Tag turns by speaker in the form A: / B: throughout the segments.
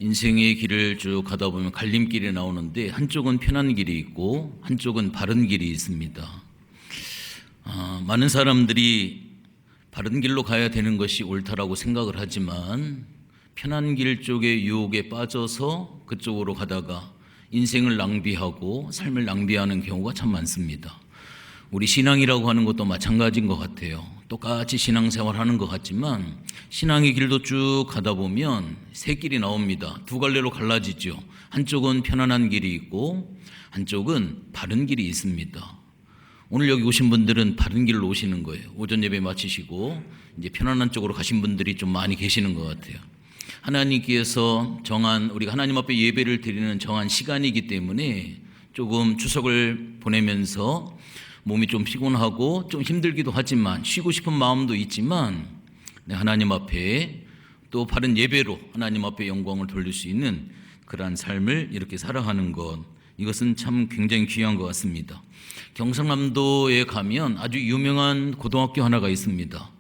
A: 인생의 길을 쭉 가다 보면 갈림길이 나오는데 한쪽은 편한 길이 있고 한쪽은 바른 길이 있습니다. 많은 사람들이 바른 길로 가야 되는 것이 옳다라고 생각을 하지만 편한 길 쪽의 유혹에 빠져서 그쪽으로 가다가 인생을 낭비하고 삶을 낭비하는 경우가 참 많습니다. 우리 신앙이라고 하는 것도 마찬가지인 것 같아요. 똑같이 신앙생활 하는 것 같지만 신앙의 길도 쭉 가다 보면 세 길이 나옵니다. 두 갈래로 갈라지죠. 한쪽은 편안한 길이 있고 한쪽은 바른 길이 있습니다. 오늘 여기 오신 분들은 바른 길로 오시는 거예요. 오전 예배 마치시고 이제 편안한 쪽으로 가신 분들이 좀 많이 계시는 것 같아요. 하나님께서 정한, 우리가 하나님 앞에 예배를 드리는 정한 시간이기 때문에 조금 추석을 보내면서 몸이 좀 피곤하고 좀 힘들기도 하지만 쉬고 싶은 마음도 있지만 하나님 앞에 또 바른 예배로 하나님 앞에 영광을 돌릴 수 있는 그러한 삶을 이렇게 살아가는 것, 이것은 참 굉장히 귀한 것 같습니다. 경상남도에 가면 아주 유명한 고등학교 하나가 있습니다.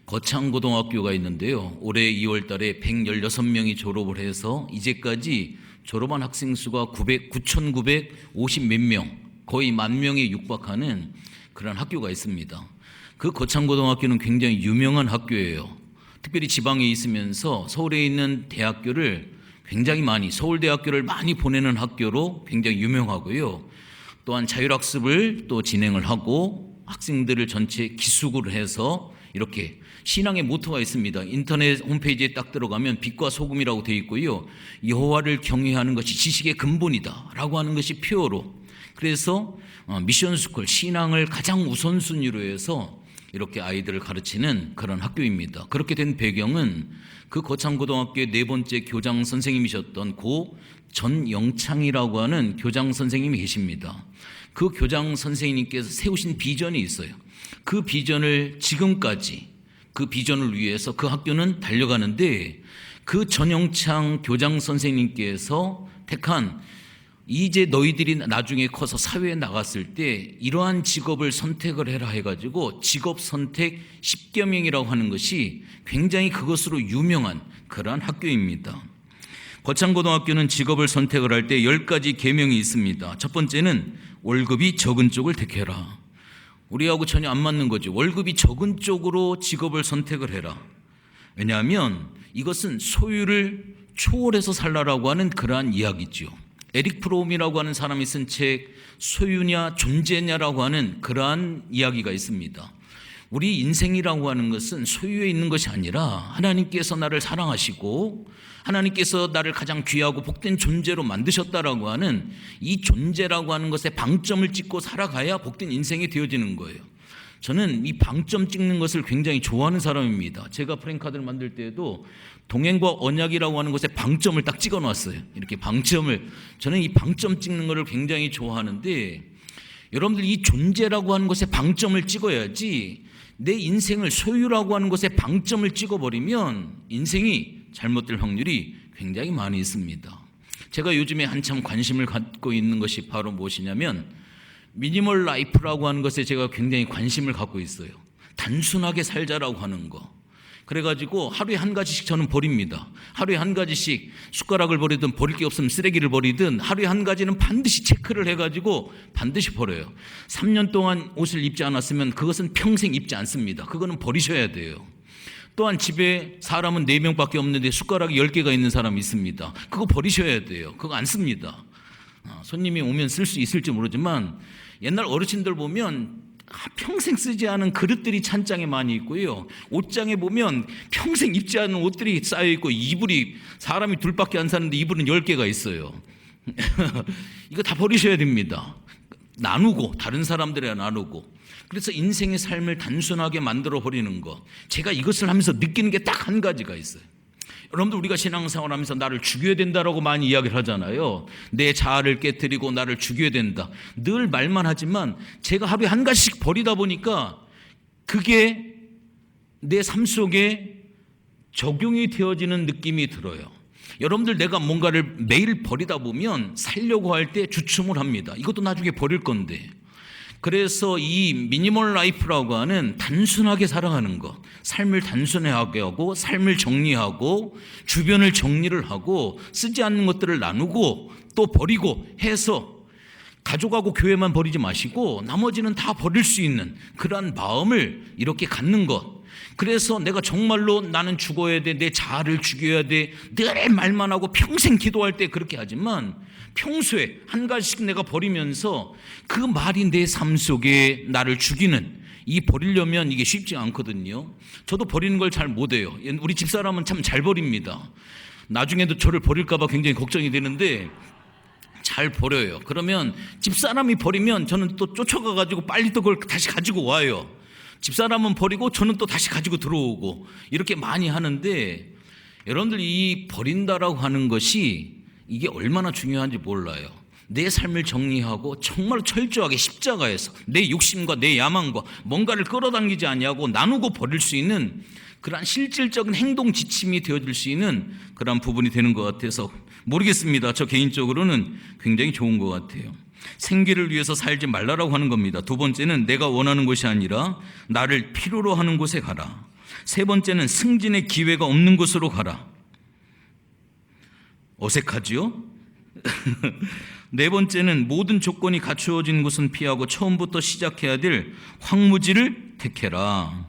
A: 거창고등학교가 있는데요. 올해 2월 달에 116명이 졸업을 해서 이제까지 졸업한 학생 수가 9,950 몇 명, 거의 10,000명에 육박하는 그런 학교가 있습니다. 그 거창고등학교는 굉장히 유명한 학교예요. 특별히 지방에 있으면서 서울에 있는 대학교를 굉장히 많이, 서울대학교를 많이 보내는 학교로 굉장히 유명하고요. 또한 자율학습을 또 진행을 하고 학생들을 전체 기숙을 해서 이렇게 신앙의 모토가 있습니다. 인터넷 홈페이지에 딱 들어가면 빛과 소금이라고 되어 있고요. 여호와를 경외하는 것이 지식의 근본이다 라고 하는 것이 표어로, 그래서 미션스쿨, 신앙을 가장 우선순위로 해서 이렇게 아이들을 가르치는 그런 학교입니다. 그렇게 된 배경은 그 거창고등학교의 네 번째 교장 선생님이셨던 고 전영창이라고 하는 교장 선생님이 계십니다. 그 교장 선생님께서 세우신 비전이 있어요. 그 비전을 지금까지, 그 비전을 위해서 그 학교는 달려가는데, 그 전영창 교장 선생님께서 택한, 이제 너희들이 나중에 커서 사회에 나갔을 때 이러한 직업을 선택을 해라 해가지고 직업 선택 10계명이라고 하는 것이 굉장히 그것으로 유명한 그러한 학교입니다. 거창고등학교는 직업을 선택을 할 때 10가지 계명이 있습니다. 첫 번째는 월급이 적은 쪽을 택해라. 우리하고 전혀 안 맞는 거죠. 월급이 적은 쪽으로 직업을 선택을 해라. 왜냐하면 이것은 소유를 초월해서 살라라고 하는 그러한 이야기죠. 에릭 프롬이라고 하는 사람이 쓴 책 소유냐 존재냐라고 하는 그러한 이야기가 있습니다. 우리 인생이라고 하는 것은 소유에 있는 것이 아니라 하나님께서 나를 사랑하시고 하나님께서 나를 가장 귀하고 복된 존재로 만드셨다라고 하는 이 존재라고 하는 것에 방점을 찍고 살아가야 복된 인생이 되어지는 거예요. 저는 이 방점 찍는 것을 굉장히 좋아하는 사람입니다. 제가 프랭카드를 만들 때에도 동행과 언약이라고 하는 것에 방점을 딱 찍어 놨어요. 이렇게 방점을, 저는 이 방점 찍는 것을 굉장히 좋아하는데, 여러분들 이 존재라고 하는 것에 방점을 찍어야지 내 인생을 소유라고 하는 것에 방점을 찍어버리면 인생이 잘못될 확률이 굉장히 많이 있습니다. 제가 요즘에 한참 관심을 갖고 있는 것이 바로 무엇이냐면 미니멀 라이프라고 하는 것에 제가 굉장히 관심을 갖고 있어요. 단순하게 살자라고 하는 거. 그래가지고 하루에 한 가지씩 저는 버립니다. 하루에 한 가지씩, 숟가락을 버리든 버릴 게 없으면 쓰레기를 버리든 하루에 한 가지는 반드시 체크를 해가지고 반드시 버려요. 3년 동안 옷을 입지 않았으면 그것은 평생 입지 않습니다. 그거는 버리셔야 돼요. 또한 집에 사람은 4명밖에 없는데 숟가락이 10개가 있는 사람이 있습니다. 그거 버리셔야 돼요. 그거 안 씁니다. 손님이 오면 쓸 수 있을지 모르지만 옛날 어르신들 보면 평생 쓰지 않은 그릇들이 찬장에 많이 있고요. 옷장에 보면 평생 입지 않은 옷들이 쌓여있고, 이불이 사람이 둘밖에 안 사는데 이불은 10개가 있어요. 이거 다 버리셔야 됩니다. 나누고, 다른 사람들이랑 나누고. 그래서 인생의 삶을 단순하게 만들어 버리는 것, 제가 이것을 하면서 느끼는 게 딱 한 가지가 있어요. 여러분들, 우리가 신앙생활 하면서 나를 죽여야 된다라고 많이 이야기를 하잖아요. 내 자아를 깨뜨리고 나를 죽여야 된다. 늘 말만 하지만 제가 하루에 한 가지씩 버리다 보니까 그게 내 삶 속에 적용이 되어지는 느낌이 들어요. 여러분들, 내가 뭔가를 매일 버리다 보면 살려고 할 때 주춤을 합니다. 이것도 나중에 버릴 건데. 그래서 이 미니멀 라이프라고 하는 단순하게 살아가는 것, 삶을 단순하게 하고 삶을 정리하고 주변을 정리를 하고 쓰지 않는 것들을 나누고 또 버리고 해서 가족하고 교회만 버리지 마시고 나머지는 다 버릴 수 있는 그러한 마음을 이렇게 갖는 것. 그래서 내가 정말로 나는 죽어야 돼, 내 자아를 죽여야 돼, 늘 말만 하고 평생 기도할 때 그렇게 하지만 평소에 한 가지씩 내가 버리면서 그 말이 내 삶 속에 나를 죽이는, 이 버리려면 이게 쉽지 않거든요. 저도 버리는 걸 잘 못해요. 우리 집사람은 참 잘 버립니다. 나중에도 저를 버릴까 봐 굉장히 걱정이 되는데 잘 버려요. 그러면 집사람이 버리면 저는 또 쫓아가가지고 빨리 또 그걸 다시 가지고 와요. 집사람은 버리고 저는 또 다시 가지고 들어오고 이렇게 많이 하는데, 여러분들 이 버린다라고 하는 것이 이게 얼마나 중요한지 몰라요. 내 삶을 정리하고 정말 철저하게 십자가에서 내 욕심과 내 야망과 뭔가를 끌어당기지 아니하고 나누고 버릴 수 있는 그러한 실질적인 행동 지침이 되어줄 수 있는 그러한 부분이 되는 것 같아서 모르겠습니다. 저 개인적으로는 굉장히 좋은 것 같아요. 생계를 위해서 살지 말라라고 하는 겁니다. 두 번째는 내가 원하는 곳이 아니라 나를 필요로 하는 곳에 가라. 세 번째는 승진의 기회가 없는 곳으로 가라. 어색하지요? 네 번째는 모든 조건이 갖추어진 곳은 피하고 처음부터 시작해야 될 황무지를 택해라.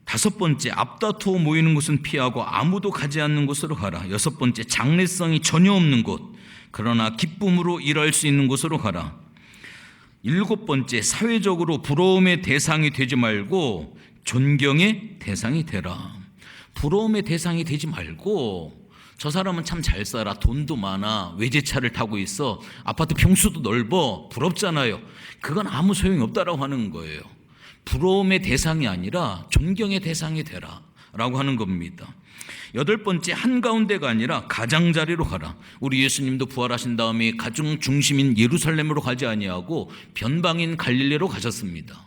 A: 다섯 번째, 앞다투어 모이는 곳은 피하고 아무도 가지 않는 곳으로 가라. 여섯 번째, 장래성이 전혀 없는 곳, 그러나 기쁨으로 일할 수 있는 곳으로 가라. 일곱 번째, 사회적으로 부러움의 대상이 되지 말고 존경의 대상이 되라. 부러움의 대상이 되지 말고, 저 사람은 참 잘 살아, 돈도 많아, 외제차를 타고 있어, 아파트 평수도 넓어, 부럽잖아요. 그건 아무 소용이 없다라고 하는 거예요. 부러움의 대상이 아니라 존경의 대상이 되라 라고 하는 겁니다. 여덟 번째, 한가운데가 아니라 가장자리로 가라. 우리 예수님도 부활하신 다음에 가정 중심인 예루살렘으로 가지 아니하고 변방인 갈릴레로 가셨습니다.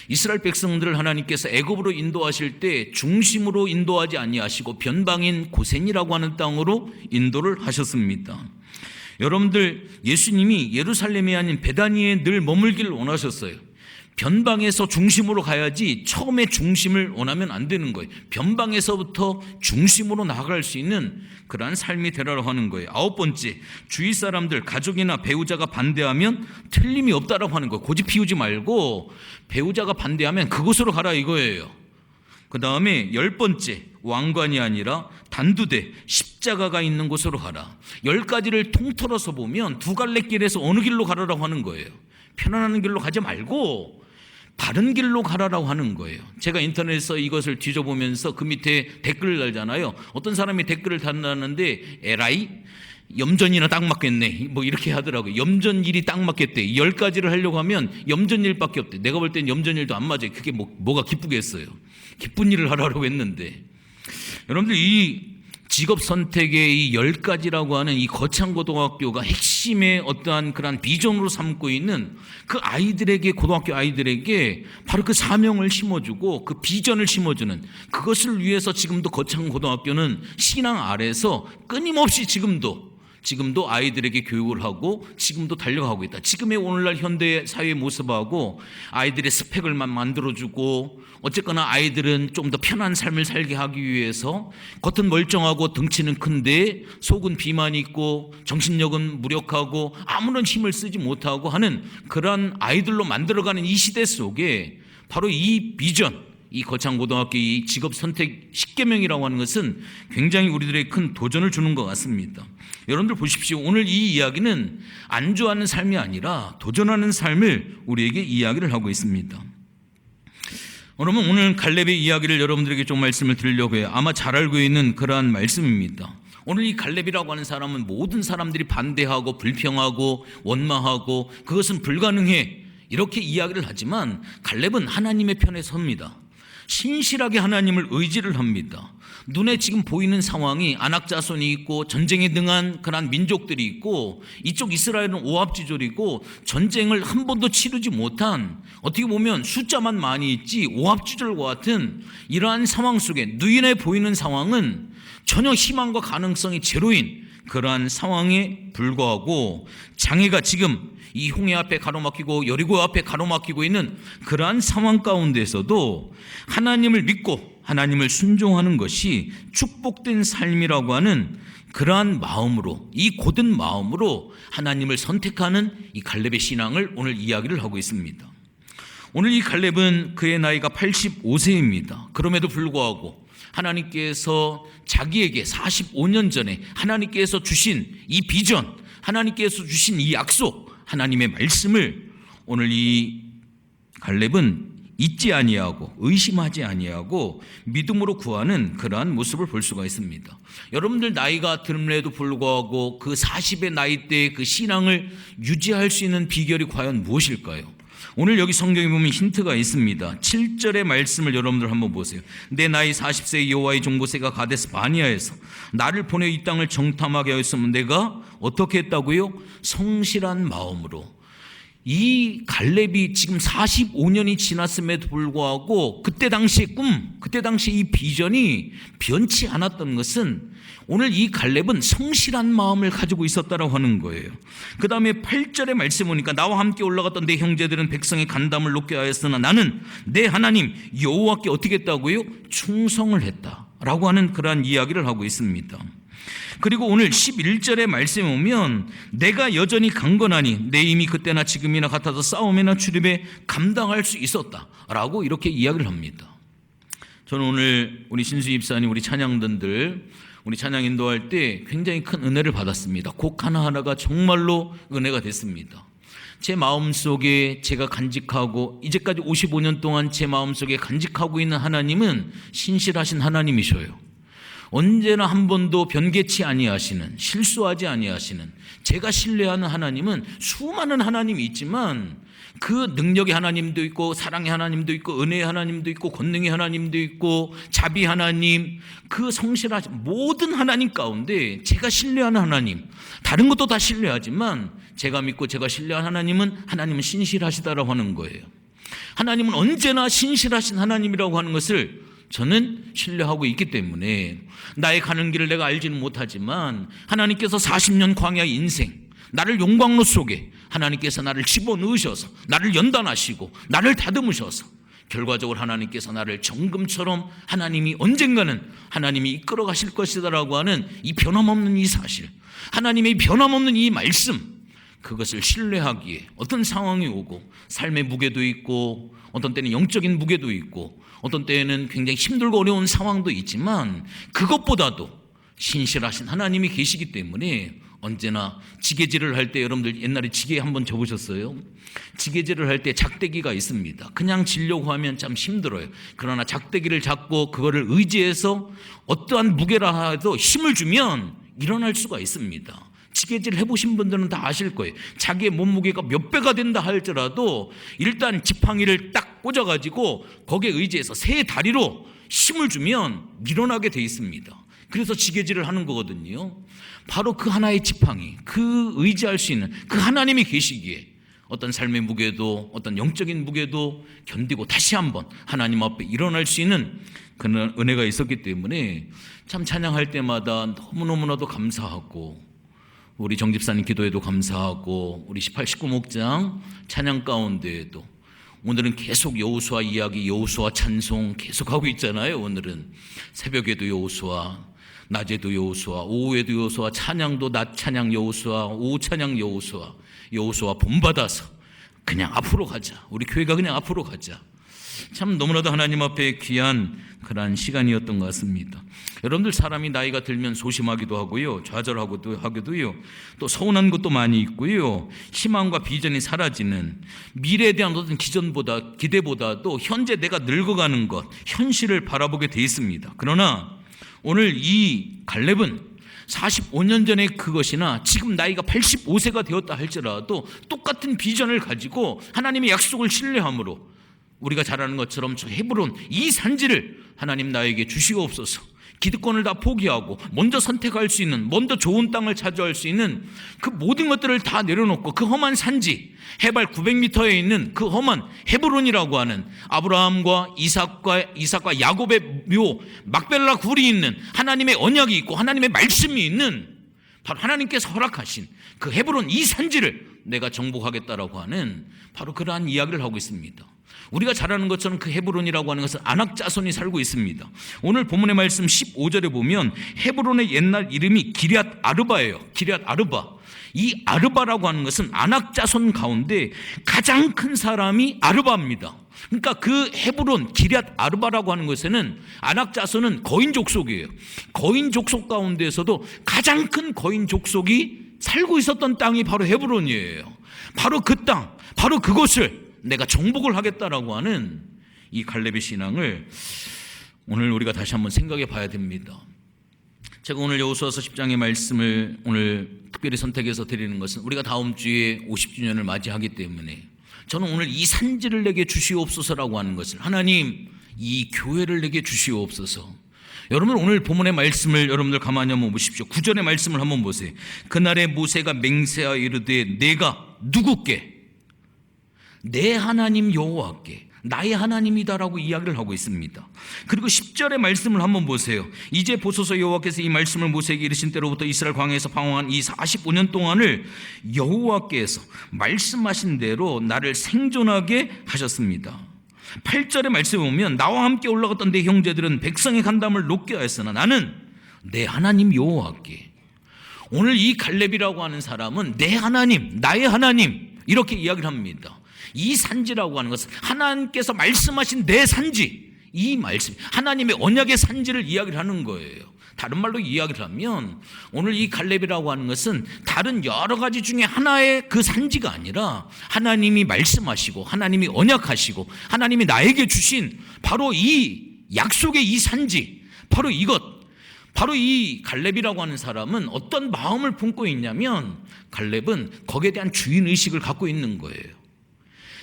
A: 이스라엘 백성들을 하나님께서 애굽으로 인도하실 때 중심으로 인도하지 아니하시고 변방인 고센이라고 하는 땅으로 인도를 하셨습니다. 여러분들, 예수님이 예루살렘이 아닌 베다니에 늘 머물기를 원하셨어요. 변방에서 중심으로 가야지 처음에 중심을 원하면 안 되는 거예요. 변방에서부터 중심으로 나아갈 수 있는 그러한 삶이 되라고 하는 거예요. 아홉 번째, 주위 사람들, 가족이나 배우자가 반대하면 틀림이 없다라고 하는 거예요. 고집 피우지 말고 배우자가 반대하면 그곳으로 가라 이거예요. 그 다음에 열 번째, 왕관이 아니라 단두대, 십자가가 있는 곳으로 가라. 열 가지를 통틀어서 보면 두 갈래 길에서 어느 길로 가라라고 하는 거예요. 편안한 길로 가지 말고 바른 길로 가라라고 하는 거예요. 제가 인터넷에서 이것을 뒤져보면서 그 밑에 댓글을 달잖아요. 어떤 사람이 댓글을 달았는데 에라이? 염전이나 딱 맞겠네 뭐 이렇게 하더라고요. 염전일이 딱 맞겠대. 10가지를 하려고 하면 염전일밖에 없대. 내가 볼 땐 염전일도 안 맞아요. 그게 뭐가 기쁘겠어요. 기쁜 일을 하라고 했는데, 여러분들 이 직업 선택의 이 10가지라고 하는 이 거창고등학교가 핵심의 어떠한 그런 비전으로 삼고 있는 그 아이들에게, 고등학교 아이들에게 바로 그 사명을 심어주고 그 비전을 심어주는, 그것을 위해서 지금도 거창고등학교는 신앙 아래서 끊임없이 지금도 아이들에게 교육을 하고 지금도 달려가고 있다. 지금의 오늘날 현대 사회의 모습하고 아이들의 스펙을 만들어주고, 어쨌거나 아이들은 좀 더 편한 삶을 살게 하기 위해서 겉은 멀쩡하고 덩치는 큰데 속은 비만이 있고 정신력은 무력하고 아무런 힘을 쓰지 못하고 하는 그런 아이들로 만들어가는 이 시대 속에 바로 이 비전, 이 거창고등학교 이 직업 선택 10계명이라고 하는 것은 굉장히 우리들에게 큰 도전을 주는 것 같습니다. 여러분들 보십시오. 오늘 이 이야기는 안주하는 삶이 아니라 도전하는 삶을 우리에게 이야기를 하고 있습니다. 여러분, 오늘 갈렙의 이야기를 여러분들에게 좀 말씀을 드리려고 해요. 아마 잘 알고 있는 그러한 말씀입니다. 오늘 이 갈렙이라고 하는 사람은 모든 사람들이 반대하고 불평하고 원망하고 그것은 불가능해 이렇게 이야기를 하지만, 갈렙은 하나님의 편에 섭니다. 신실하게 하나님을 의지를 합니다. 눈에 지금 보이는 상황이 안악자손이 있고 전쟁에 등한 그런 민족들이 있고, 이쪽 이스라엘은 오합지졸이고 전쟁을 한 번도 치르지 못한, 어떻게 보면 숫자만 많이 있지 오합지졸과 같은 이러한 상황 속에 눈에 보이는 상황은 전혀 희망과 가능성이 제로인 그러한 상황에 불구하고 장애가 지금 이 홍해 앞에 가로막히고 여리고 앞에 가로막히고 있는 그러한 상황 가운데서도 하나님을 믿고 하나님을 순종하는 것이 축복된 삶이라고 하는 그러한 마음으로, 이 고든 마음으로 하나님을 선택하는 이 갈렙의 신앙을 오늘 이야기를 하고 있습니다. 오늘 이 갈렙은 그의 나이가 85세입니다. 그럼에도 불구하고 하나님께서 자기에게 45년 전에 하나님께서 주신 이 비전, 하나님께서 주신 이 약속, 하나님의 말씀을 오늘 이 갈렙은 잊지 아니하고 의심하지 아니하고 믿음으로 구하는 그러한 모습을 볼 수가 있습니다. 여러분들 나이가 듦에도 불구하고 그 40의 나이대의 그 신앙을 유지할 수 있는 비결이 과연 무엇일까요? 오늘 여기 성경에 보면 힌트가 있습니다. 7절의 말씀을 여러분들 한번 보세요. 내 나이 40세 여호와의 종보새가 가데스 바니아에서 나를 보내 이 땅을 정탐하게 하였으면 내가 어떻게 했다고요? 성실한 마음으로. 이 갈렙이 지금 45년이 지났음에도 불구하고 그때 당시의 꿈, 그때 당시 이 비전이 변치 않았던 것은 오늘 이 갈렙은 성실한 마음을 가지고 있었다라고 하는 거예요. 그 다음에 8절의 말씀 보니까 나와 함께 올라갔던 내 형제들은 백성의 간담을 높게 하였으나 나는 내 하나님 여호와께 어떻게 했다고요? 충성을 했다라고 하는 그러한 이야기를 하고 있습니다. 그리고 오늘 11절의 말씀에 오면 내가 여전히 강건하니 내 힘이 그때나 지금이나 같아서 싸움이나 출입에 감당할 수 있었다라고 이렇게 이야기를 합니다. 저는 오늘 우리 신수 집사님, 우리 찬양단들 우리 찬양 인도할 때 굉장히 큰 은혜를 받았습니다. 곡 하나하나가 정말로 은혜가 됐습니다. 제 마음속에 제가 간직하고 이제까지 55년 동안 제 마음속에 간직하고 있는 하나님은 신실하신 하나님이셔요. 언제나 한 번도 변개치 아니하시는, 실수하지 아니하시는, 제가 신뢰하는 하나님은 수많은 하나님이 있지만 그 능력의 하나님도 있고 사랑의 하나님도 있고 은혜의 하나님도 있고 권능의 하나님도 있고 자비 하나님, 그 성실하신 모든 하나님 가운데 제가 신뢰하는 하나님, 다른 것도 다 신뢰하지만 제가 믿고 제가 신뢰하는 하나님은 신실하시다라고 하는 거예요. 하나님은 언제나 신실하신 하나님이라고 하는 것을 저는 신뢰하고 있기 때문에 나의 가는 길을 내가 알지는 못하지만 하나님께서 40년 광야의 인생, 나를 용광로 속에 하나님께서 나를 집어넣으셔서 나를 연단하시고 나를 다듬으셔서 결과적으로 하나님께서 나를 정금처럼 하나님이 언젠가는 하나님이 이끌어 가실 것이다라고 하는 이 변함없는 이 사실, 하나님의 변함없는 이 말씀, 그것을 신뢰하기에 어떤 상황이 오고 삶의 무게도 있고 어떤 때는 영적인 무게도 있고 어떤 때에는 굉장히 힘들고 어려운 상황도 있지만 그것보다도 신실하신 하나님이 계시기 때문에 언제나 지게질을 할 때, 여러분들 옛날에 지게 한번 접으셨어요? 지게질을 할 때 작대기가 있습니다. 그냥 지려고 하면 참 힘들어요. 그러나 작대기를 잡고 그거를 의지해서 어떠한 무게라 해도 힘을 주면 일어날 수가 있습니다. 지게질 해보신 분들은 다 아실 거예요. 자기의 몸무게가 몇 배가 된다 할지라도 일단 지팡이를 딱 꽂아가지고 거기에 의지해서 세 다리로 힘을 주면 일어나게 돼 있습니다. 그래서 지게질을 하는 거거든요. 바로 그 하나의 지팡이, 그 의지할 수 있는 그 하나님이 계시기에 어떤 삶의 무게도 어떤 영적인 무게도 견디고 다시 한번 하나님 앞에 일어날 수 있는 그런 은혜가 있었기 때문에 참 찬양할 때마다 너무너무나도 감사하고 우리 정집사님 기도에도 감사하고 우리 18, 19목장 찬양 가운데에도 오늘은 계속 여호수아 이야기, 여호수아 찬송 계속하고 있잖아요. 오늘은 새벽에도 여호수아, 낮에도 여호수아, 오후에도 여호수아, 찬양도 낮 찬양 여호수아, 오후 찬양 여호수아, 여호수아 본받아서 그냥 앞으로 가자. 우리 교회가 그냥 앞으로 가자. 참 너무나도 하나님 앞에 귀한 그러한 시간이었던 것 같습니다. 여러분들 사람이 나이가 들면 소심하기도 하고요, 좌절하기도요, 또 서운한 것도 많이 있고요, 희망과 비전이 사라지는 미래에 대한 어떤 기대보다도 현재 내가 늙어가는 것, 현실을 바라보게 돼 있습니다. 그러나 오늘 이 갈렙은 45년 전에 그것이나 지금 나이가 85세가 되었다 할지라도 똑같은 비전을 가지고 하나님의 약속을 신뢰함으로 우리가 잘 아는 것처럼 저 헤브론 이 산지를 하나님 나에게 주시옵소서, 기득권을 다 포기하고 먼저 선택할 수 있는, 먼저 좋은 땅을 차지할 수 있는 그 모든 것들을 다 내려놓고 그 험한 산지, 해발 900m에 있는 그 험한 헤브론이라고 하는 아브라함과 이삭과 야곱의 묘 막벨라 굴이 있는 하나님의 언약이 있고 하나님의 말씀이 있는 바로 하나님께서 허락하신 그 헤브론 이 산지를 내가 정복하겠다라고 하는 바로 그러한 이야기를 하고 있습니다. 우리가 잘 아는 것처럼 그 헤브론이라고 하는 것은 아낙 자손이 살고 있습니다. 오늘 본문의 말씀 15절에 보면 헤브론의 옛날 이름이 기럇 아르바예요. 기럇 아르바. 이 아르바라고 하는 것은 아낙 자손 가운데 가장 큰 사람이 아르바입니다. 그러니까 그 헤브론 기럇 아르바라고 하는 것에는 아낙 자손은 거인 족속이에요. 거인 족속 가운데에서도 가장 큰 거인 족속이 살고 있었던 땅이 바로 헤브론이에요. 바로 그 땅, 바로 그곳을 내가 정복을 하겠다라고 하는 이 갈렙의 신앙을 오늘 우리가 다시 한번 생각해 봐야 됩니다. 제가 오늘 여호수아서 10장의 말씀을 오늘 특별히 선택해서 드리는 것은 우리가 다음 주에 50주년을 맞이하기 때문에 저는 오늘 이 산지를 내게 주시옵소서라고 하는 것을, 하나님 이 교회를 내게 주시옵소서. 여러분 오늘 본문의 말씀을 여러분들 가만히 한번 보십시오. 9절의 말씀을 한번 보세요. 그날에 모세가 맹세하여 이르되 내가 누구께? 내 하나님 여호와께, 나의 하나님이다라고 이야기를 하고 있습니다. 그리고 10절의 말씀을 한번 보세요. 이제 보소서 여호와께서 이 말씀을 모세에게 이르신 때로부터 이스라엘 광야에서 방황한 이 45년 동안을 여호와께서 말씀하신 대로 나를 생존하게 하셨습니다. 8절의 말씀에 보면 나와 함께 올라갔던 내 형제들은 백성의 간담을 높게 하였으나 나는 내 하나님 여호와께. 오늘 이 갈렙이라고 하는 사람은 내 하나님, 나의 하나님 이렇게 이야기를 합니다. 이 산지라고 하는 것은 하나님께서 말씀하신 내 산지, 이 말씀 하나님의 언약의 산지를 이야기를 하는 거예요. 다른 말로 이야기를 하면 오늘 이 갈렙이라고 하는 것은 다른 여러 가지 중에 하나의 그 산지가 아니라 하나님이 말씀하시고 하나님이 언약하시고 하나님이 나에게 주신 바로 이 약속의 이 산지, 바로 이것, 바로 이 갈렙이라고 하는 사람은 어떤 마음을 품고 있냐면 갈렙은 거기에 대한 주인의식을 갖고 있는 거예요.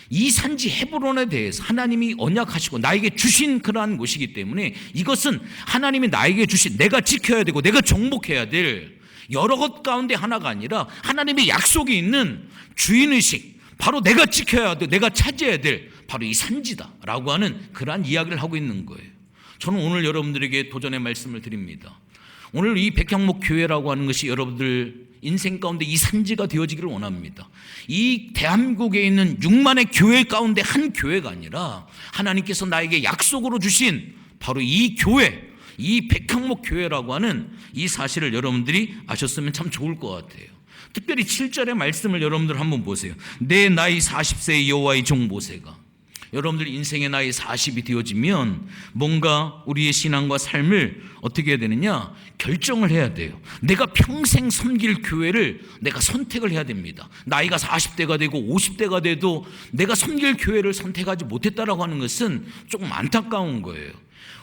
A: 이 산지 헤브론에 대해서 하나님이 언약하시고 나에게 주신 그러한 곳이기 때문에 이것은 하나님이 나에게 주신, 내가 지켜야 되고 내가 정복해야 될 여러 것 가운데 하나가 아니라 하나님의 약속이 있는 주인의식, 바로 내가 지켜야 돼, 내가 차지해야 될 바로 이 산지다라고 하는 그러한 이야기를 하고 있는 거예요. 저는 오늘 여러분들에게 도전의 말씀을 드립니다. 오늘 이 백향목 교회라고 하는 것이 여러분들 인생 가운데 이 산지가 되어지기를 원합니다. 이 대한민국에 있는 6만의 교회 가운데 한 교회가 아니라 하나님께서 나에게 약속으로 주신 바로 이 교회, 이 백향목 교회라고 하는 이 사실을 여러분들이 아셨으면 참 좋을 것 같아요. 특별히 7절의 말씀을 여러분들 한번 보세요. 내 나이 40세의 여호와의 종 모세가. 여러분들 인생의 나이 40이 되어지면 뭔가 우리의 신앙과 삶을 어떻게 해야 되느냐? 결정을 해야 돼요. 내가 평생 섬길 교회를 내가 선택을 해야 됩니다. 나이가 40대가 되고 50대가 돼도 내가 섬길 교회를 선택하지 못했다라고 하는 것은 조금 안타까운 거예요.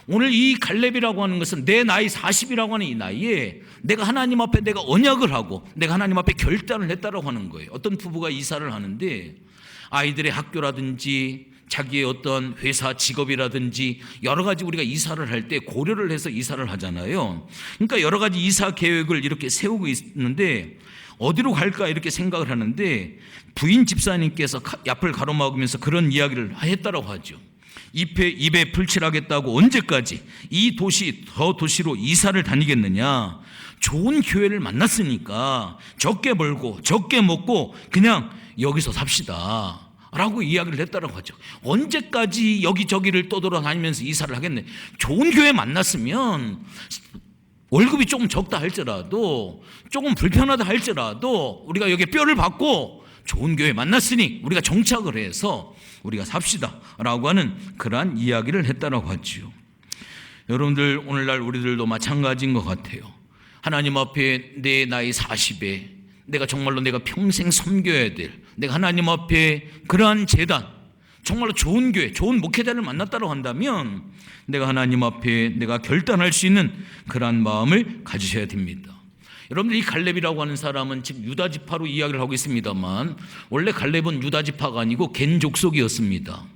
A: 오늘 이 갈렙이라고 하는 것은 내 나이 40이라고 하는 이 나이에 내가 하나님 앞에 내가 언약을 하고 내가 하나님 앞에 결단을 했다라고 하는 거예요. 어떤 부부가 이사를 하는데 아이들의 학교라든지 자기의 어떤 회사 직업이라든지 여러 가지 우리가 이사를 할 때 고려를 해서 이사를 하잖아요. 그러니까 여러 가지 이사 계획을 이렇게 세우고 있는데 어디로 갈까 이렇게 생각을 하는데 부인 집사님께서 앞을 가로막으면서 그런 이야기를 했다라고 하죠. 입에 풀칠하겠다고 언제까지 이 도시 저 도시로 이사를 다니겠느냐. 좋은 교회를 만났으니까 적게 벌고 적게 먹고 그냥 여기서 삽시다 라고 이야기를 했다라고 하죠. 언제까지 여기저기를 떠돌아다니면서 이사를 하겠네. 좋은 교회 만났으면 월급이 조금 적다 할지라도 조금 불편하다 할지라도 우리가 여기 뼈를 받고 좋은 교회 만났으니 우리가 정착을 해서 우리가 삽시다 라고 하는 그러한 이야기를 했다라고 하죠. 여러분들 오늘날 우리들도 마찬가지인 것 같아요. 하나님 앞에 내 나이 40에 내가 정말로 내가 평생 섬겨야 될, 내가 하나님 앞에 그러한 재단, 정말로 좋은 교회, 좋은 목회자를 만났다고 한다면 내가 하나님 앞에 내가 결단할 수 있는 그러한 마음을 가지셔야 됩니다. 여러분들 이 갈렙이라고 하는 사람은 지금 유다 지파로 이야기를 하고 있습니다만 원래 갈렙은 유다 지파가 아니고 겐 족속이었습니다.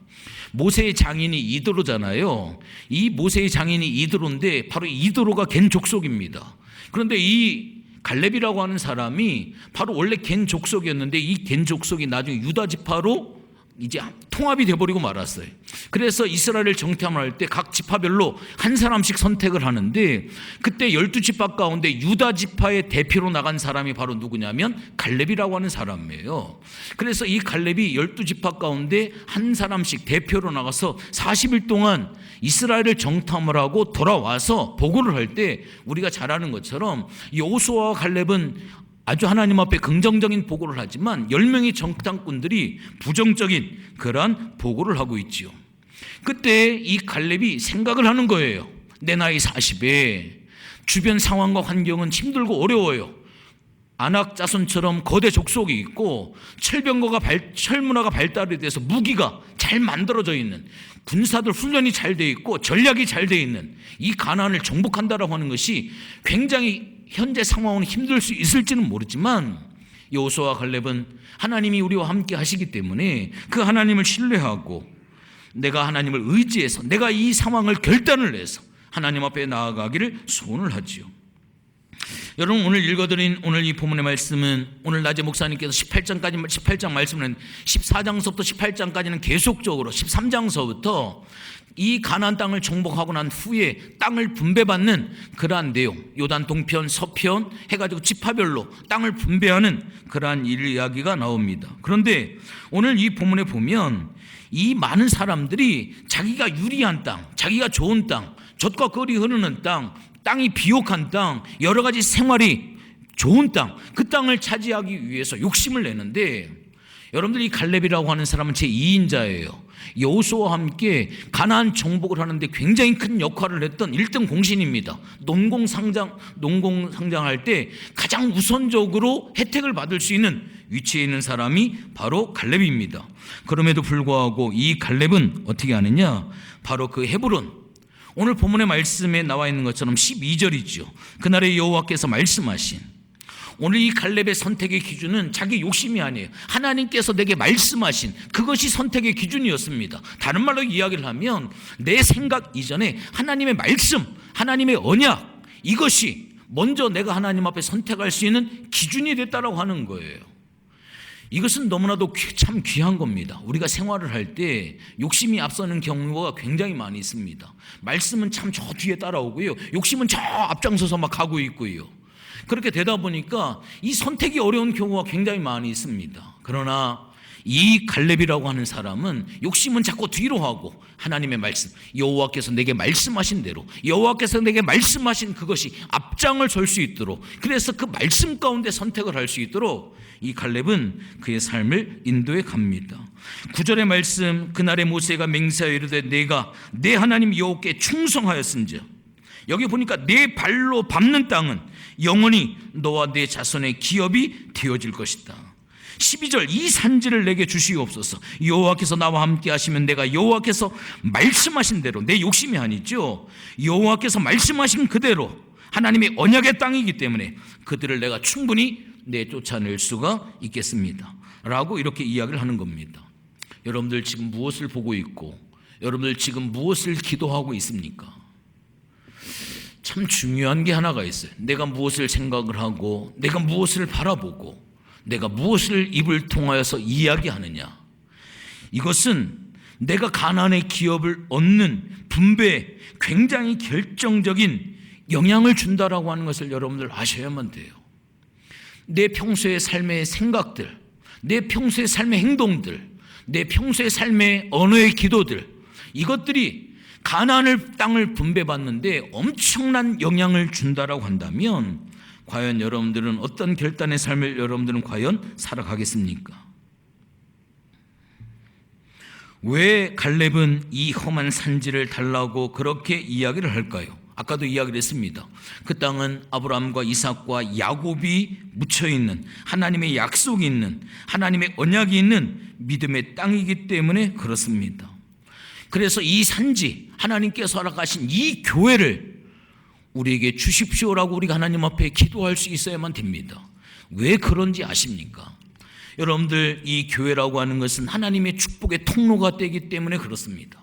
A: 모세의 장인이 이드로잖아요. 이 모세의 장인이 이드로인데 바로 이드로가 겐 족속입니다. 그런데 이 갈렙이라고 하는 사람이 바로 원래 겐 족속이었는데 이 겐 족속이 나중에 유다 지파로 이제 통합이 돼버리고 말았어요. 그래서 이스라엘을 정탐할 때 각 지파별로 한 사람씩 선택을 하는데, 그때 12지파 가운데 유다 지파의 대표로 나간 사람이 바로 누구냐면 갈렙이라고 하는 사람이에요. 그래서 이 갈렙이 12지파 가운데 한 사람씩 대표로 나가서 40일 동안 이스라엘을 정탐을 하고 돌아와서 보고를 할 때 우리가 잘 아는 것처럼 여호수아와 갈렙은 아주 하나님 앞에 긍정적인 보고를 하지만 10명의 정탐꾼들이 부정적인 그러한 보고를 하고 있지요. 그때 이 갈렙이 생각을 하는 거예요. 내 나이 40에 주변 상황과 환경은 힘들고 어려워요. 아낙 자손처럼 거대 족속이 있고 철문화가 발달이 돼서 무기가 잘 만들어져 있는, 군사들 훈련이 잘 돼 있고 전략이 잘 돼 있는 이 가나안을 정복한다라고 하는 것이 굉장히 현재 상황은 힘들 수 있을지는 모르지만, 여호수아와 갈렙은 하나님이 우리와 함께 하시기 때문에 그 하나님을 신뢰하고 내가 하나님을 의지해서 내가 이 상황을 결단을 해서 하나님 앞에 나아가기를 소원을 하지요. 여러분, 오늘 읽어드린 오늘 이 본문의 말씀은 오늘 낮에 목사님께서 18장 말씀은 14장서부터 18장까지는 계속적으로 13장서부터 이 가나안 땅을 정복하고 난 후에 땅을 분배받는 그러한 내용, 요단 동편, 서편 해가지고 지파별로 땅을 분배하는 그러한 이야기가 나옵니다. 그런데 오늘 이 본문에 보면 이 많은 사람들이 자기가 유리한 땅, 자기가 좋은 땅, 젖과 꿀이 흐르는 땅, 땅이 비옥한 땅, 여러 가지 생활이 좋은 땅, 그 땅을 차지하기 위해서 욕심을 내는데, 여러분들 이 갈렙이라고 하는 사람은 제2인자예요. 여호수아와 함께 가나안 정복을 하는데 굉장히 큰 역할을 했던 1등 공신입니다. 농공상장할 때 가장 우선적으로 혜택을 받을 수 있는 위치에 있는 사람이 바로 갈렙입니다. 그럼에도 불구하고 이 갈렙은 어떻게 하느냐, 바로 그 헤브론, 오늘 본문의 말씀에 나와 있는 것처럼 12절이죠. 그날에 여호와께서 말씀하신, 오늘 이 갈렙의 선택의 기준은 자기 욕심이 아니에요. 하나님께서 내게 말씀하신 그것이 선택의 기준이었습니다. 다른 말로 이야기를 하면 내 생각 이전에 하나님의 말씀, 하나님의 언약, 이것이 먼저 내가 하나님 앞에 선택할 수 있는 기준이 됐다라고 하는 거예요. 이것은 너무나도 참 귀한 겁니다. 우리가 생활을 할 때 욕심이 앞서는 경우가 굉장히 많이 있습니다. 말씀은 참 저 뒤에 따라오고요, 욕심은 저 앞장서서 막 가고 있고요. 그렇게 되다 보니까 이 선택이 어려운 경우가 굉장히 많이 있습니다. 그러나 이 갈렙이라고 하는 사람은 욕심은 자꾸 뒤로 하고 하나님의 말씀, 여호와께서 내게 말씀하신 대로, 여호와께서 내게 말씀하신 그것이 앞장을 설 수 있도록, 그래서 그 말씀 가운데 선택을 할 수 있도록 이 갈렙은 그의 삶을 인도해 갑니다. 9절의 말씀, 그날에 모세가 맹세하여 이르되 내가 내 하나님 여호와께 충성하였은즉, 여기 보니까 내 발로 밟는 땅은 영원히 너와 내 자손의 기업이 되어질 것이다. 12절, 이 산지를 내게 주시옵소서. 여호와께서 나와 함께 하시면 내가 여호와께서 말씀하신 대로, 내 욕심이 아니죠, 여호와께서 말씀하신 그대로 하나님의 언약의 땅이기 때문에 그들을 내가 충분히 내쫓아낼 수가 있겠습니다 라고 이렇게 이야기를 하는 겁니다. 여러분들 지금 무엇을 보고 있고, 여러분들 지금 무엇을 기도하고 있습니까? 참 중요한 게 하나가 있어요. 내가 무엇을 생각을 하고, 내가 무엇을 바라보고, 내가 무엇을 입을 통하여서 이야기하느냐, 이것은 내가 가나안의 기업을 얻는 분배에 굉장히 결정적인 영향을 준다라고 하는 것을 여러분들 아셔야만 돼요. 내 평소의 삶의 생각들, 내 평소의 삶의 행동들, 내 평소의 삶의 언어의 기도들, 이것들이 가나안을 땅을 분배받는데 엄청난 영향을 준다라고 한다면 과연 여러분들은 어떤 결단의 삶을 여러분들은 과연 살아가겠습니까? 왜 갈렙은 이 험한 산지를 달라고 그렇게 이야기를 할까요? 아까도 이야기를 했습니다. 그 땅은 아브라함과 이삭과 야곱이 묻혀있는, 하나님의 약속이 있는, 하나님의 언약이 있는 믿음의 땅이기 때문에 그렇습니다. 그래서 이 산지, 하나님께서 허락하신 이 교회를 우리에게 주십시오라고 우리가 하나님 앞에 기도할 수 있어야만 됩니다. 왜 그런지 아십니까? 여러분들, 이 교회라고 하는 것은 하나님의 축복의 통로가 되기 때문에 그렇습니다.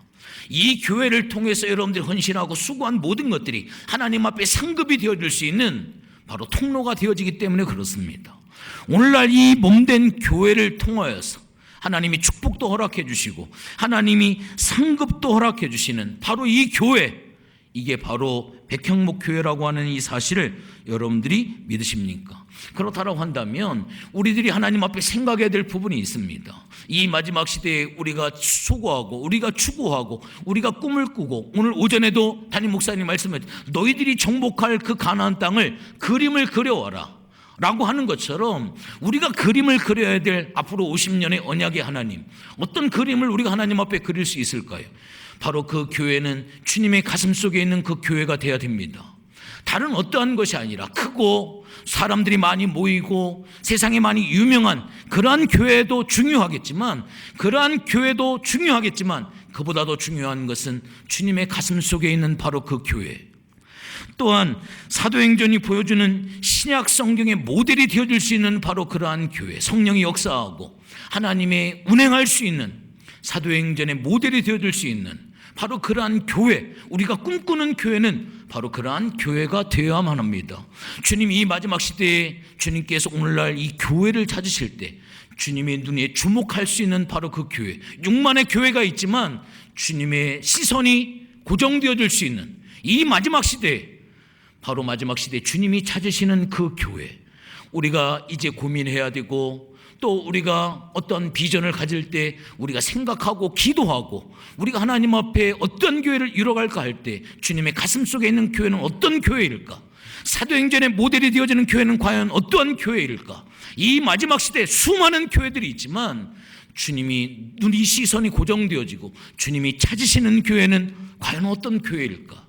A: 이 교회를 통해서 여러분들이 헌신하고 수고한 모든 것들이 하나님 앞에 상급이 되어질 수 있는 바로 통로가 되어지기 때문에 그렇습니다. 오늘날 이 몸된 교회를 통하여서 하나님이 축복도 허락해 주시고 하나님이 상급도 허락해 주시는 바로 이 교회, 이게 바로 백향목교회라고 하는 이 사실을 여러분들이 믿으십니까? 그렇다고 한다면 우리들이 하나님 앞에 생각해야 될 부분이 있습니다. 이 마지막 시대에 우리가 소구하고 우리가 추구하고 우리가 꿈을 꾸고, 오늘 오전에도 담임 목사님 말씀하셨죠. 너희들이 정복할 그 가나안 땅을 그림을 그려와라 라고 하는 것처럼 우리가 그림을 그려야 될 앞으로 50년의 언약의 하나님, 어떤 그림을 우리가 하나님 앞에 그릴 수 있을까요? 바로 그 교회는 주님의 가슴 속에 있는 그 교회가 되어야 됩니다. 다른 어떠한 것이 아니라 크고 사람들이 많이 모이고 세상에 많이 유명한 그러한 교회도 중요하겠지만, 그보다도 중요한 것은 주님의 가슴 속에 있는 바로 그 교회. 또한 사도행전이 보여주는 신약 성경의 모델이 되어줄 수 있는 바로 그러한 교회, 성령이 역사하고 하나님의 운행할 수 있는 사도행전의 모델이 되어줄 수 있는 바로 그러한 교회, 우리가 꿈꾸는 교회는 바로 그러한 교회가 되어야만 합니다. 주님이 이 마지막 시대에 주님께서 오늘날 이 교회를 찾으실 때 주님의 눈에 주목할 수 있는 바로 그 교회, 6만의 교회가 있지만 주님의 시선이 고정되어질 수 있는 이 마지막 시대에, 바로 마지막 시대에 주님이 찾으시는 그 교회, 우리가 이제 고민해야 되고, 또 우리가 어떤 비전을 가질 때 우리가 생각하고 기도하고 우리가 하나님 앞에 어떤 교회를 이뤄갈까 할 때 주님의 가슴 속에 있는 교회는 어떤 교회일까? 사도행전의 모델이 되어지는 교회는 과연 어떠한 교회일까? 이 마지막 시대에 수많은 교회들이 있지만 주님이 눈이 시선이 고정되어지고 주님이 찾으시는 교회는 과연 어떤 교회일까?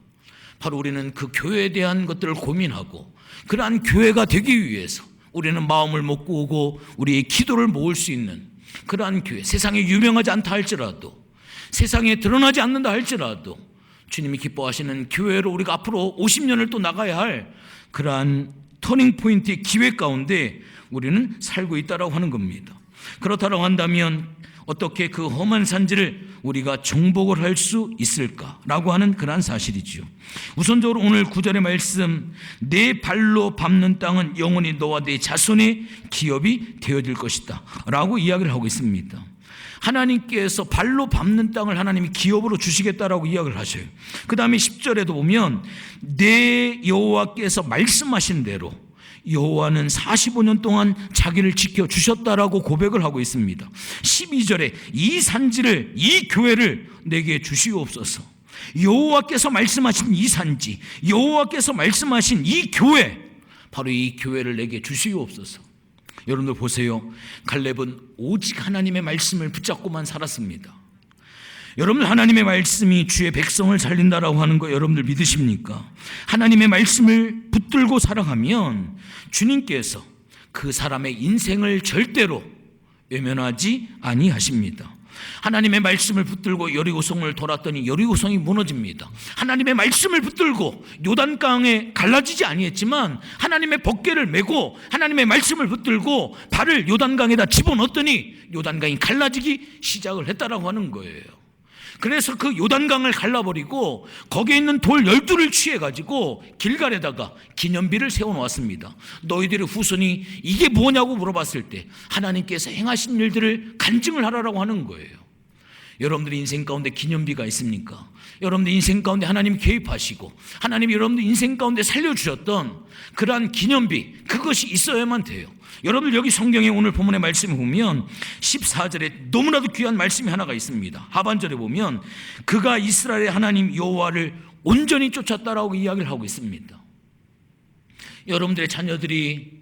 A: 바로 우리는 그 교회에 대한 것들을 고민하고 그러한 교회가 되기 위해서 우리는 마음을 먹고 우리의 기도를 모을 수 있는 그러한 교회, 세상에 유명하지 않다 할지라도, 세상에 드러나지 않는다 할지라도 주님이 기뻐하시는 교회로 우리가 앞으로 50년을 또 나가야 할 그러한 터닝포인트의 기회 가운데 우리는 살고 있다고 하는 겁니다. 그렇다고 한다면 어떻게 그 험한 산지를 우리가 정복을 할 수 있을까라고 하는 그러한 사실이지요. 우선적으로 오늘 9절의 말씀, 내 발로 밟는 땅은 영원히 너와 내 자손의 기업이 되어질 것이다 라고 이야기를 하고 있습니다. 하나님께서 발로 밟는 땅을 하나님이 기업으로 주시겠다라고 이야기를 하셔요. 그 다음에 10절에도 보면 내 여호와께서 말씀하신 대로 여호와는 45년 동안 자기를 지켜주셨다라고 고백을 하고 있습니다. 12절에 이 산지를, 이 교회를 내게 주시옵소서. 여호와께서 말씀하신 이 산지, 여호와께서 말씀하신 이 교회, 바로 이 교회를 내게 주시옵소서. 여러분들 보세요. 갈렙은 오직 하나님의 말씀을 붙잡고만 살았습니다. 여러분, 하나님의 말씀이 주의 백성을 살린다라고 하는 거 여러분들 믿으십니까? 하나님의 말씀을 붙들고 살아가면 주님께서 그 사람의 인생을 절대로 외면하지 아니하십니다. 하나님의 말씀을 붙들고 여리고성을 돌았더니 여리고성이 무너집니다. 하나님의 말씀을 붙들고 요단강에 갈라지지 아니했지만 하나님의 법궤를 메고 하나님의 말씀을 붙들고 발을 요단강에다 집어넣었더니 요단강이 갈라지기 시작을 했다라고 하는 거예요. 그래서 그 요단강을 갈라버리고 거기에 있는 돌 12를 취해가지고 길갈에다가 기념비를 세워놓았습니다. 너희들의 후손이 이게 뭐냐고 물어봤을 때 하나님께서 행하신 일들을 간증을 하라고 하는 거예요. 여러분들의 인생 가운데 기념비가 있습니까? 여러분들 인생 가운데 하나님이 개입하시고 하나님이 여러분들 인생 가운데 살려주셨던 그러한 기념비, 그것이 있어야만 돼요. 여러분들 여기 성경에 오늘 본문의 말씀을 보면 14절에 너무나도 귀한 말씀이 하나가 있습니다. 하반절에 보면 그가 이스라엘의 하나님 여호와를 온전히 쫓았다라고 이야기를 하고 있습니다. 여러분들의 자녀들이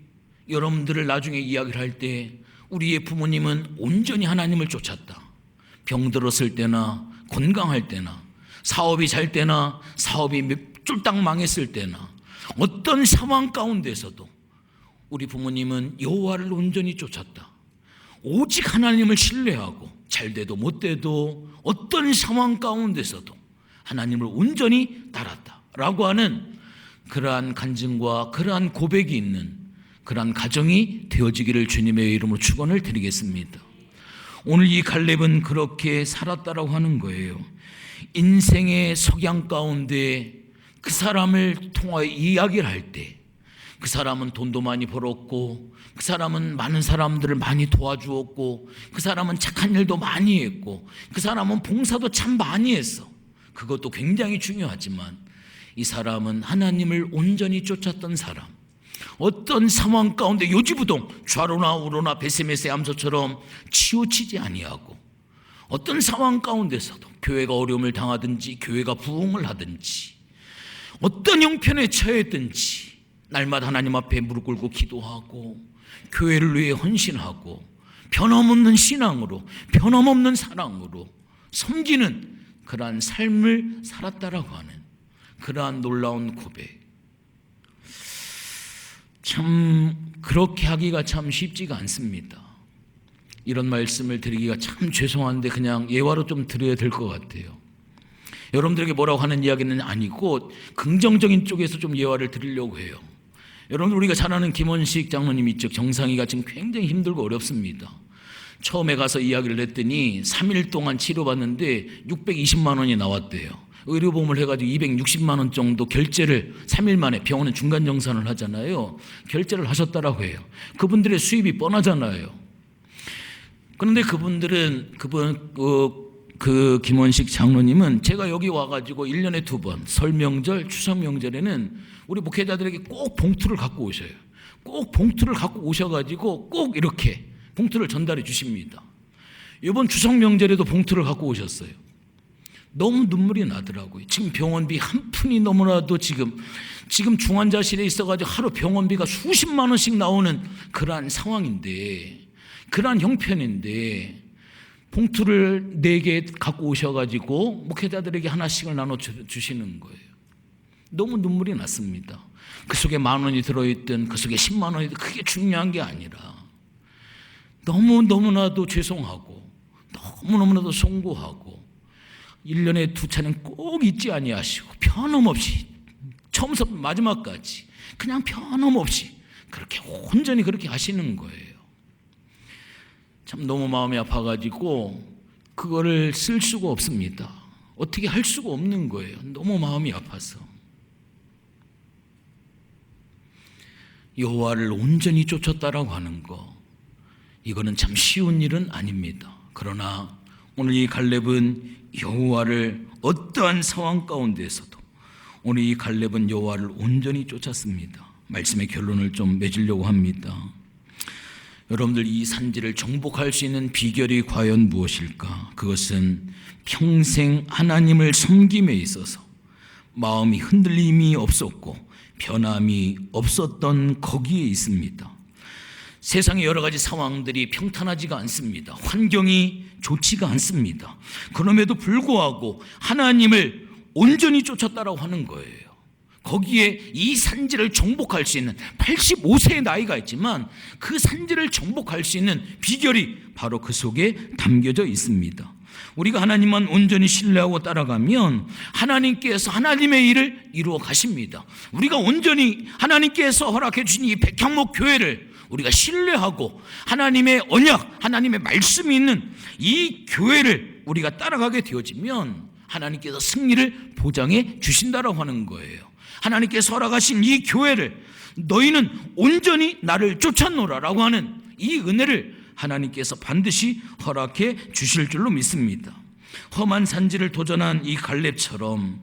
A: 여러분들을 나중에 이야기를 할 때 우리의 부모님은 온전히 하나님을 쫓았다. 병들었을 때나 건강할 때나 사업이 잘 때나 사업이 쫄딱 망했을 때나 어떤 상황 가운데서도 우리 부모님은 여호와를 온전히 쫓았다. 오직 하나님을 신뢰하고 잘 돼도 못 돼도 어떤 상황 가운데서도 하나님을 온전히 따랐다라고 하는 그러한 간증과 그러한 고백이 있는 그러한 가정이 되어지기를 주님의 이름으로 축원을 드리겠습니다. 오늘 이 갈렙은 그렇게 살았다라고 하는 거예요. 인생의 석양 가운데 그 사람을 통하여 이야기를 할 때 그 사람은 돈도 많이 벌었고, 그 사람은 많은 사람들을 많이 도와주었고, 그 사람은 착한 일도 많이 했고, 그 사람은 봉사도 참 많이 했어. 그것도 굉장히 중요하지만 이 사람은 하나님을 온전히 쫓았던 사람, 어떤 상황 가운데 요지부동 좌로나 우로나 베세메세 암소처럼 치우치지 아니하고, 어떤 상황 가운데서도 교회가 어려움을 당하든지 교회가 부흥을 하든지 어떤 형편에 처했든지 날마다 하나님 앞에 무릎 꿇고 기도하고 교회를 위해 헌신하고 변함없는 신앙으로, 변함없는 사랑으로 섬기는 그러한 삶을 살았다라고 하는 그러한 놀라운 고백. 참 그렇게 하기가 참 쉽지가 않습니다. 이런 말씀을 드리기가 참 죄송한데 그냥 예화로 좀 드려야 될 것 같아요. 여러분들에게 뭐라고 하는 이야기는 아니고 긍정적인 쪽에서 좀 예화를 드리려고 해요. 여러분, 우리가 잘 아는 김원식 장로님 있죠. 정상이가 지금 굉장히 힘들고 어렵습니다. 처음에 가서 이야기를 했더니 3일 동안 치료받는데 620만 원이 나왔대요. 의료보험을 해가지고 260만 원 정도 결제를 3일 만에, 병원은 중간 정산을 하잖아요. 결제를 하셨다라고 해요. 그분들의 수입이 뻔하잖아요. 그런데 그분들은 그 김원식 장로님은 제가 여기 와가지고 1년에 2번 설 명절, 추석 명절에는 우리 목회자들에게 꼭 봉투를 갖고 오셔요. 꼭 봉투를 갖고 오셔가지고 꼭 이렇게 봉투를 전달해 주십니다. 이번 추석 명절에도 봉투를 갖고 오셨어요. 너무 눈물이 나더라고요. 지금 병원비 한 푼이 너무나도 지금 중환자실에 있어가지고 하루 병원비가 수십만 원씩 나오는 그러한 상황인데, 그러한 형편인데 봉투를 4개 갖고 오셔가지고 목회자들에게 하나씩을 나눠주시는 거예요. 너무 눈물이 났습니다. 그 속에 10,000원이 들어있든 그 속에 10만 원이든 그게 중요한 게 아니라 너무나도 죄송하고 너무나도 송구하고 1년에 2차는 꼭 잊지 아니하시고 변함없이 처음부터 마지막까지 그냥 변함없이 그렇게 온전히 그렇게 하시는 거예요. 참 너무 마음이 아파가지고 그거를 쓸 수가 없습니다. 어떻게 할 수가 없는 거예요. 너무 마음이 아파서. 여호와를 온전히 쫓았다라고 하는 거, 이거는 참 쉬운 일은 아닙니다. 그러나 오늘 이 갈렙은 여호와를 어떠한 상황 가운데에서도 오늘 이 갈렙은 여호와를 온전히 쫓았습니다. 말씀의 결론을 좀 맺으려고 합니다. 여러분들, 이 산지를 정복할 수 있는 비결이 과연 무엇일까? 그것은 평생 하나님을 섬김에 있어서 마음이 흔들림이 없었고 변함이 없었던 거기에 있습니다. 세상의 여러 가지 상황들이 평탄하지가 않습니다. 환경이 좋지가 않습니다. 그럼에도 불구하고 하나님을 온전히 쫓았다라고 하는 거예요. 거기에 이 산지를 정복할 수 있는 85세의 나이가 있지만 그 산지를 정복할 수 있는 비결이 바로 그 속에 담겨져 있습니다. 우리가 하나님만 온전히 신뢰하고 따라가면 하나님께서 하나님의 일을 이루어 가십니다. 우리가 온전히 하나님께서 허락해 주신 이 백향목 교회를 우리가 신뢰하고 하나님의 언약, 하나님의 말씀이 있는 이 교회를 우리가 따라가게 되어지면 하나님께서 승리를 보장해 주신다라고 하는 거예요. 하나님께서 허락하신 이 교회를 너희는 온전히 나를 쫓았노라라고 하는 이 은혜를 하나님께서 반드시 허락해 주실 줄로 믿습니다. 험한 산지를 도전한 이 갈렙처럼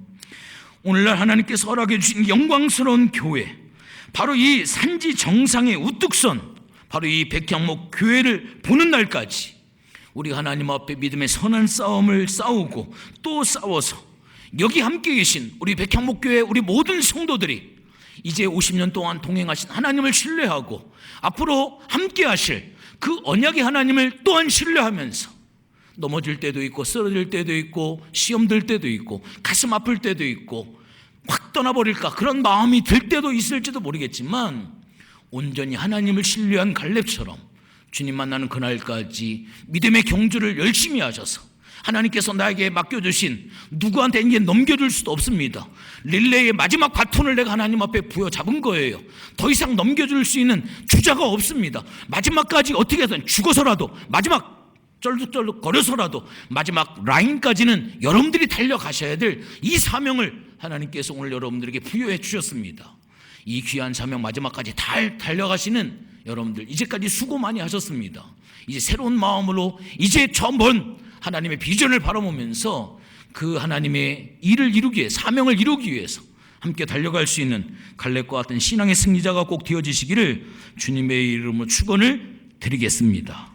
A: 오늘날 하나님께서 허락해 주신 영광스러운 교회, 바로 이 산지 정상의 우뚝선, 바로 이 백향목 교회를 보는 날까지 우리 하나님 앞에 믿음의 선한 싸움을 싸우고 또 싸워서 여기 함께 계신 우리 백향목 교회 우리 모든 성도들이 이제 50년 동안 동행하신 하나님을 신뢰하고 앞으로 함께 하실 그 언약의 하나님을 또한 신뢰하면서 넘어질 때도 있고 쓰러질 때도 있고 시험 들 때도 있고 가슴 아플 때도 있고 확 떠나버릴까 그런 마음이 들 때도 있을지도 모르겠지만 온전히 하나님을 신뢰한 갈렙처럼 주님 만나는 그날까지 믿음의 경주를 열심히 하셔서 하나님께서 나에게 맡겨주신 누구한테 이제 넘겨줄 수도 없습니다. 릴레이의 마지막 바톤을 내가 하나님 앞에 부여잡은 거예요. 더 이상 넘겨줄 수 있는 주자가 없습니다. 마지막까지 어떻게든 죽어서라도 마지막 쩔룩쩔룩 거려서라도 마지막 라인까지는 여러분들이 달려가셔야 될 이 사명을 하나님께서 오늘 여러분들에게 부여해 주셨습니다. 이 귀한 사명 마지막까지 달려가시는 여러분들, 이제까지 수고 많이 하셨습니다. 이제 새로운 마음으로 이제 처음 본 하나님의 비전을 바라보면서 그 하나님의 일을 이루기 위해, 사명을 이루기 위해서 함께 달려갈 수 있는 갈렙과 같은 신앙의 승리자가 꼭 되어지시기를 주님의 이름으로 축원을 드리겠습니다.